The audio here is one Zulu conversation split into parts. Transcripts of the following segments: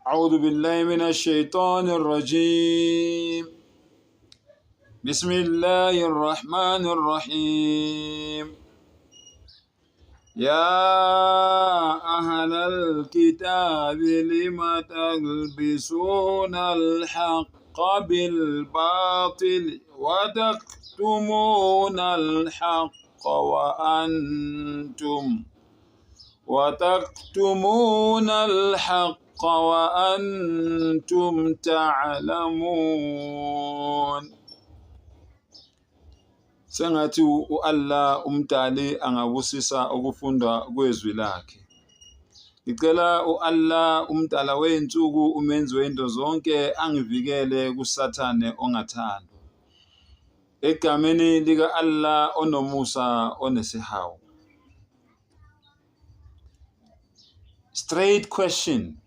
أعوذ بالله من الشيطان الرجيم. بسم الله الرحمن الرحيم. يا أهل الكتاب لم تلبسون الحق بالباطل وتكتمون الحق وأنتم تعلمون. Sengathi Allah umdali angabusisa ukufunda kwezwi lakhe. Ngicela Allah umdala weinsuku umenzi wento zonke angivikele kuSathane ongathandwa. Egameni lika Allah onomusa onesihawu. Straight question,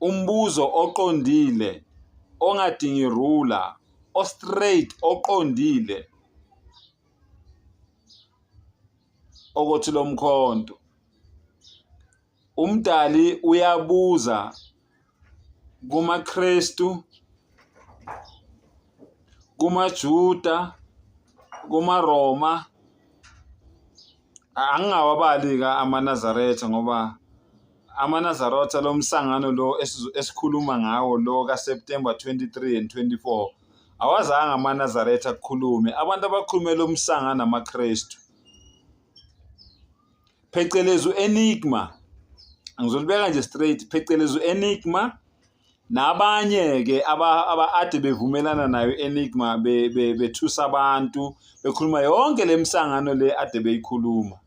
umbuzo oqondile, ongadingi ruler, straight oqondile. Okothi lomkhonto. Umdali uyabuza kumaKristu, kumaJuda, kumaRoma. Angingawabali amaNazaretha ngoba amaNazaretha lo msangano lo esikhuluma ngawo lo kaSeptember 23 and 24 awazanga amaNazaretha kukhulume. Abantu abakhulume lo msangano amaKristu. Phecelezwe enigma. Ngizolibeka nje straight, phecelezwe enigma nabanye ke ade bevumelana nayo enigma bethusa abantu bekhuluma yonke lemsangano le ade beyikhuluma.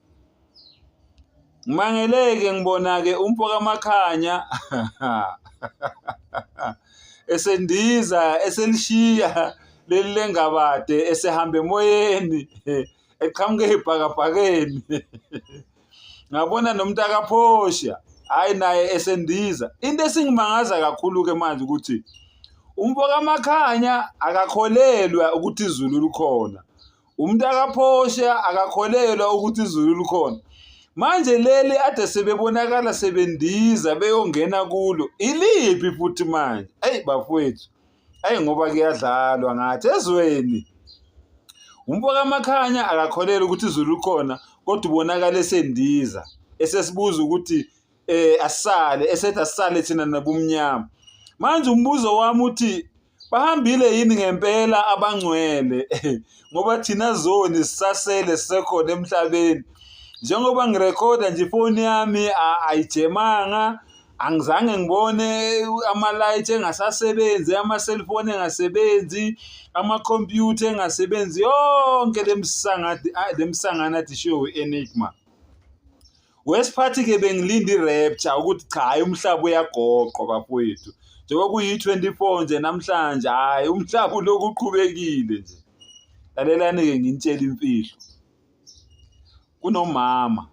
Ngimangeleke ngibona ke umfoka Makhanya esendiza eselishiya leli lengabade esehamba emoyeni eqhamuke ebhakabhakeni. Ngabona nomntaka Phosha hayi naye esendiza. Into esingimangaza kakhulu ke manje ukuthi umfoka Makhanya akakholelwa ukuthi izulu likhona. Umntaka Phosha akakholelwa ukuthi izulu likhona. Manje leli ade sebebonakala sebendiza beyongena kulo. Iliphi futhi manje? Hey bafowethu. Hey ngoba kuyadlalwa ngathi ezweni. Umfoka Makhanya akakholelwa ukuthi izulu likhona kodwa ubonakala esendiza. Esesibuza ukuthi asale, esethi asale thina nabumnyama. Manje umbuzo wami uthi bahambile yini ngempela abangcwele ngoba thina zoni sisasele sisekhona emhlabeni. Njengoba ngirekhoda nje ifoni yami ayijemanga, angizange ngibone ama-light engasasebenzi, ama-cellphone engasebenzi, ama-computer engasebenzi, yonke lemsangano athi show enigma. Wesiphathi ke bengilinde i-rapture ukuthi cha hayi umhlaba uyagoqwa bafowethu. Njengoba kuyi-24 nje namhlanje hayi umhlaba uloku uqhubekile nje. Lalelani ke nginitshela imfihlo. Kunomama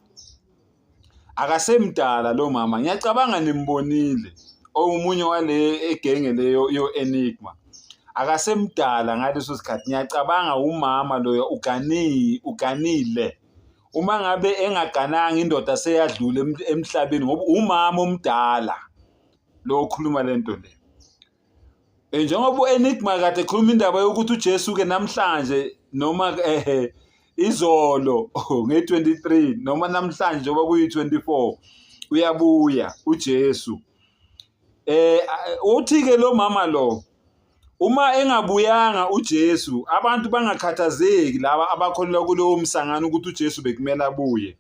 akasemdala lo mama, ngiyacabanga nimbonile omunye wale egenge leyo yo enigma. Akasemdala ngaleso sikhathi, ngiyacabanga umama loyo uganile. Uma ngabe engagananga indoda seyadlula emhlabeni ngoba umama omdala lo okhuluma lento le. Njengoba enigma kade ekhuluma indaba yokuthi uJesu ke namhlanje noma izolo nge-23 noma namhlanje njengoba kuyi-24 uyabuya uJesu. Uthi ke lo mama lo uma engabuyanga uJesu abantu bangakhathazeki laba abakholelwa kulowo msangano ukuthi uJesu bekumele abuye.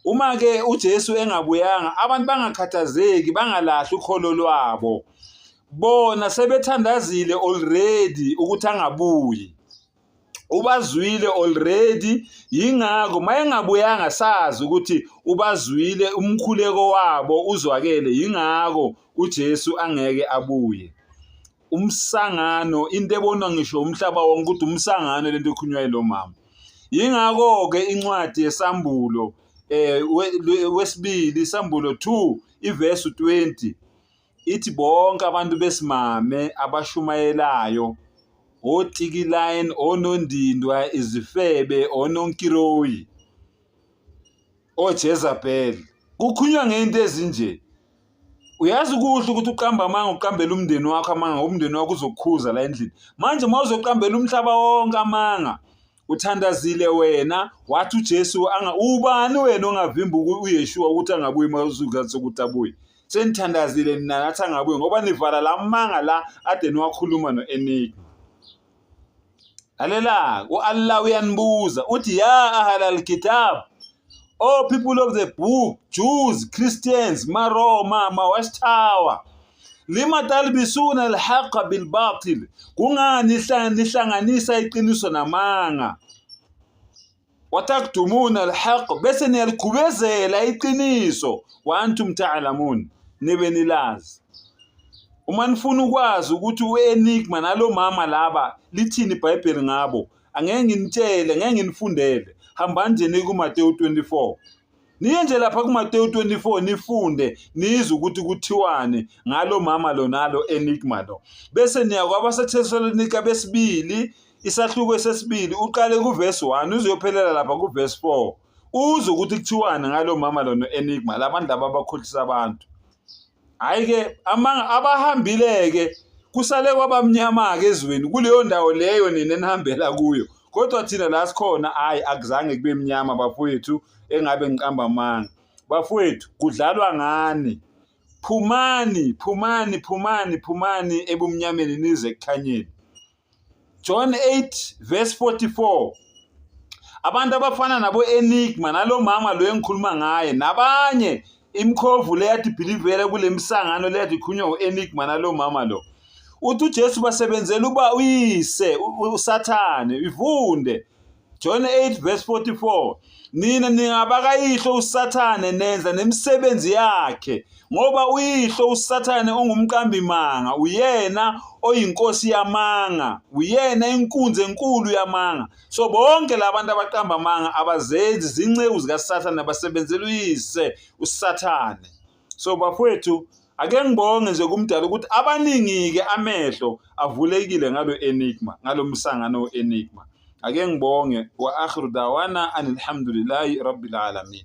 Uma ke uJesu engabuyanga abantu bangakhathazeki, bangalahli ukholo lwabo. Bona sebethandazile already ukuthi angabuyi. Ubazwile already, yingakho mayengabuyanga sazi ukuthi ubazwile, umkhuleko wabo uzwakele, yingakho uJesu angeke abuye. Umsangano into ebonwa ngisho umhlaba wonke ukuthi umsangano lento ekhulunywa lo mama. Yingakho ke incwadi yesambulo wesibili isambulo 2 iverse 20 ithi bonke abantu besimame abashumayelayo, oTikilayini, onondindwa, izifebe, ononkiroyi, oJezebeli. Kukhulunywa ngento ezinje. Uyazi kuhle ukuthi uqamba amanga uqambela umndeni wakho amanga, umndeni wakho uzokukhuza la endlini. Manje mawuzoqambela umhlaba wonke amanga, uthandazile wena, wathi uJesu ubani wena ongavimba uYeshua ukuthi angabuyi mawuzuka sokuthi abuye. Senithandazile nina nathi angabuyi ngoba nivala la manga la ade niwakhuluma noEnigma. Lalela, uAllah uyanibuza uthi ya ahlal kitab, oh people of the book, Jews, Christians, Maroma, Mawashtawa, lima talbisuna alhaqa bilbatil, kungani nihlanganisa iqiniso namanga, wataktumuna alhaq, bese niyalikhubezela iqiniso, wa antum ta'lamun, nibe nilazi. Uma nifuna ukwazi ukuthi uEnigma nalo mama laba lithini iBhayibheli ngabo, angeke nginitshele, ngeke nginifundele. Hambani nje niku Mateyu 24. Niye nje lapha ku Mateyu 24 nifunde nizwe ukuthi kuthiwane ngalo mama lo nalo Enigma lo. Bese niya kwabaseThesalonika besibili, isahluko sesibili, uqale kuverse 1 uziyophelela lapha kuverse 4. Uzwe ukuthi kuthiwane ngalo mama lo noEnigma, labantu laba abakhohlisa abantu. Hayi ke amanga abahambile ke kusale kwabamnyama ke ezweni kuleyo ndawo leyo nina enihambela kuyo. Kodwa thina la sikhona hayi akuzange kube emnyama bafowethu engabe ngiqamba amanga. Bafowethu kudlalwa ngani. Phumani ebumnyameni nize ekukhanyeni. John 8 verse 44. Abantu abafana nabo Enigma nalo mama lo engikhuluma ngaye nabanye imkhovu le yathi believele kule msangano le yathi khunywa uEnigma nalo mama lo. Uthi uJesu basebenzela uba uyise uSathane ivunde. John 8 verse 44. Nina ningabakayihlo uSathane nenza nemisebenzi yakhe ngoba uyihlo uSathane ongumqambi manga, uyena oyinkosi yamanga, uyena inkunzi enkulu yamanga. So bonke labantu abaqamba amanga abazenzi zinceku zikaSathane abasebenzela uyise uSathane. So bafowethu ake ngibonge nje kumdala ukuthi abaningi ke amehlo avulekile ngalo Enigma, ngalo msangano Enigma. Ake ngibonge wa akhiru dawana alhamdulillahi rabbil alamin.